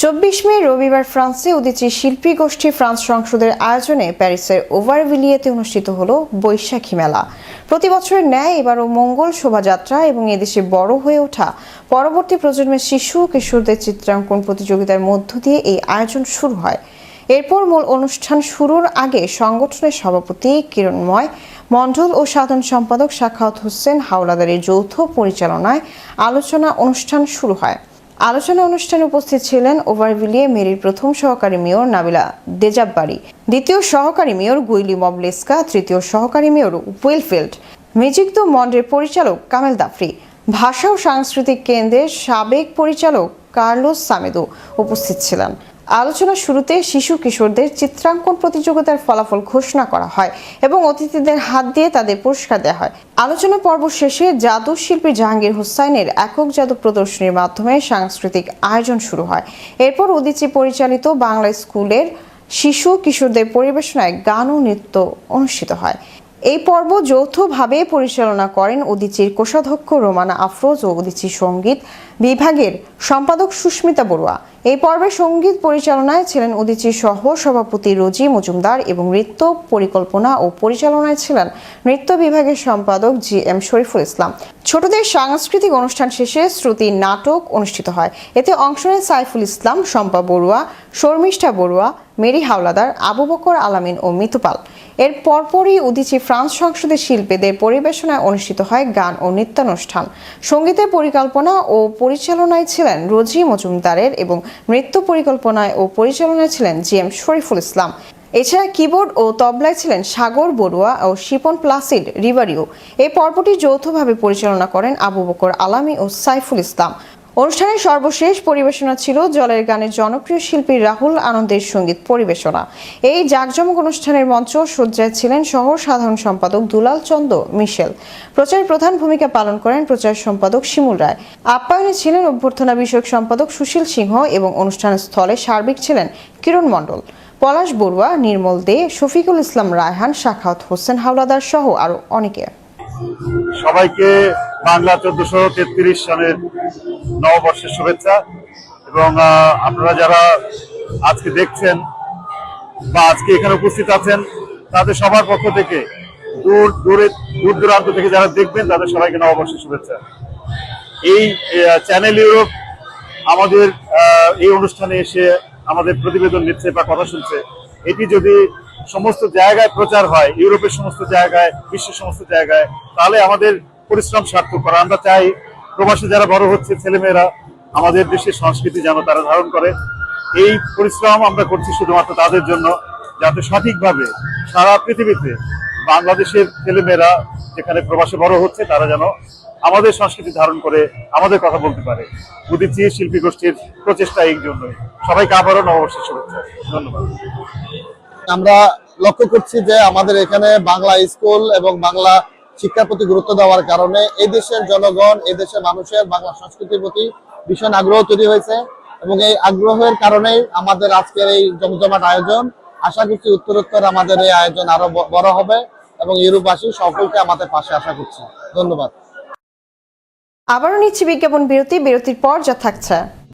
২৪ মে রবিবার ফ্রান্সে উদীচী শিল্পী গোষ্ঠী ফ্রান্স সংসদের আয়োজনে প্যারিসের ওভারভিলিয়েতে অনুষ্ঠিত হলো বৈশাখী মেলা। প্রতি বছরের ন্যায় এবারও মঙ্গল শোভাযাত্রা এবং এদেশে বড় হয়ে ওঠা পরবর্তী প্রজন্মের শিশু কিশোরদের চিত্রাঙ্কন প্রতিযোগিতার মধ্য দিয়ে এই আয়োজন শুরু হয়। এরপর মূল অনুষ্ঠান শুরুর আগে সংগঠনের সভাপতি কিরণময় মণ্ডল ও সাধারণ সম্পাদক সাখাওয়াত হোসেন হাওলাদারের যৌথ পরিচালনায় আলোচনা অনুষ্ঠান শুরু হয়। আলোচনা অনুষ্ঠানে উপস্থিত ছিলেন ওভারভিলিয়ে মেরির প্রথম সহকারী মেয়র নাবিলা দেজাব্বারি, দ্বিতীয় সহকারী মেয়র গুইলি মবলেস্কা, তৃতীয় সহকারী মেয়র উইলফিল্ড, মিউজিক দু মন্ডের পরিচালক কামেল দাফরি, ভাষা ও সাংস্কৃতিক কেন্দ্রের সাবেক পরিচালক কার্লোস সামেদো উপস্থিত ছিলেন। আলোচনা শুরুতে শিশু কিশোরদের চিত্রাঙ্কন প্রতিযোগিতার ফলাফল ঘোষণা করা হয় এবং অতিথিদের হাত দিয়ে তাদের পুরস্কার দেওয়া হয়। আলোচনা পর্ব শেষে জাদু শিল্পী জাহাঙ্গীর হোসাইনের একক জাদু প্রদর্শনীর মাধ্যমে সাংস্কৃতিক আয়োজন শুরু হয়। এরপর উদীচী পরিচালিত বাংলা স্কুলের শিশু কিশোরদের পরিবেশনায় গান ও নৃত্য অনুষ্ঠিত হয়। এই পর্ব যৌথভাবে পরিচালনা করেন উদীচীর কোষাধ্যক্ষ রোমানা আফরোজ ও উদীচী সঙ্গীত বিভাগের সম্পাদক সুস্মিতা বড়ুয়া। এই পর্বে সঙ্গীত পরিচালনায় ছিলেন উদীচীর সহ সভাপতি রোজি মজুমদার এবং নৃত্য পরিকল্পনা ও পরিচালনায় ছিলেন নৃত্য বিভাগের সম্পাদক GM শরীফুল ইসলাম। ছোটদের সাংস্কৃতিক অনুষ্ঠান শেষে শ্রুতি নাটক অনুষ্ঠিত হয়। এতে অংশ নেন সাইফুল ইসলাম, শম্পা বড়ুয়া, শর্মিষ্ঠা বড়ুয়া, মেরি হাওলাদার, আবু বকর আলামিন ও মিতুপাল। এর পরপরই উদীচী ফ্রান্স সংসদের শিল্পীদের পরিবেশনায় অনুষ্ঠিত হয় গান ও নৃত্যানুষ্ঠান। সঙ্গীতের পরিকল্পনা ও পরিচালনায় ছিলেন রোজি মজুমদারের এবং নৃত্য পরিকল্পনায় ও পরিচালনায় ছিলেন GM শরীফুল ইসলাম। এছাড়া কিবোর্ড ও তবলায় ছিলেন সাগর বড়ুয়া ও শিপন প্লাসিড রিভারিও। এই পর্বটি যৌথভাবে পরিচালনা করেন আবু বকর আলামি ও সাইফুল ইসলাম। অনুষ্ঠানের সর্বশেষ পরিবেশনা ছিল জলের গানের জনপ্রিয় শিল্পী রাহুল আনন্দের সঙ্গীত পরিবেশনা। এই জাঁকজমক অনুষ্ঠানের মঞ্চ সজ্জায় ছিলেন শহর সাধারণ সম্পাদক দুলাল চন্দ্র মিশেল। প্রচারে প্রধান ভূমিকা পালন করেন প্রচার সম্পাদক শিমুল রায়। আপ্যায়নে ছিলেন অভ্যর্থনা বিষয়ক সম্পাদক সুশীল সিংহ এবং অনুষ্ঠান স্থলে সার্বিক ছিলেন কিরণ মণ্ডল, পলাশ বড়ুয়া, নির্মল দে, শফিকুল ইসলাম রায়হান, সাখাওয়াত হোসেন হাওলাদার সহ আরো অনেকে। সবাইকে বাংলা 1433 সনের নববর্ষের শুভেচ্ছা। এবং আপনারা যারা আজকে দেখছেন বা আজকে এখানে উপস্থিত আছেন তাদের সবার পক্ষ থেকে দূর দূরান্ত থেকে যারা দেখবেন তাদের সবাইকে নববর্ষের শুভেচ্ছা। এই চ্যানেল ইউরোপ আমাদের এই অনুষ্ঠানে এসে আমাদের প্রতিবেদন নিচ্ছে বা কথা শুনছে। এটি যদি সমস্ত জায়গায় প্রচার হয়, ইউরোপের সমস্ত জায়গায়, বিশ্বের সমস্ত জায়গায়, তাহলে আমাদের পরিশ্রম সার্থক করা। আমরা চাই প্রবাসী যারা বড় হচ্ছে ছেলেমেয়েরা আমাদের দেশের সংস্কৃতি যেন তারা ধারণ করে। এই পরিশ্রম আমরা করছি শুধুমাত্র তাদের জন্য, যাতে সঠিকভাবে সারা পৃথিবীতে বাংলাদেশের ছেলেমেয়েরা যেখানে প্রবাসে বড় হচ্ছে তারা যেন আমাদের সংস্কৃতি ধারণ করে আমাদের কথা বলতে পারে। উদীচী শিল্পী গোষ্ঠীর প্রচেষ্টা এই জন্যই। সবাইকে আবারও নববর্ষের শুভেচ্ছা। ধন্যবাদ। আমরা লক্ষ্য করছি যে আমাদের এখানে বাংলা স্কুল এবং বাংলা শিক্ষার প্রতি গুরুত্ব দেওয়ার কারণে এই দেশের জনগণ, এই দেশের মানুষের বাংলা সংস্কৃতির প্রতি ভীষণ আগ্রহ তৈরি হয়েছে এবং এই আগ্রহের কারণেই আমাদের আজকের এই জমজমাট আয়োজন। আশা করছি উত্তরোত্তর আমাদের এই আয়োজন আরো বড় হবে এবং ইউরোপবাসী সকলকে আমাদের পাশে আশা করছি। ধন্যবাদ। আবারও নিচ্ছি বিজ্ঞাপন বিরতির পর যা থাকছে।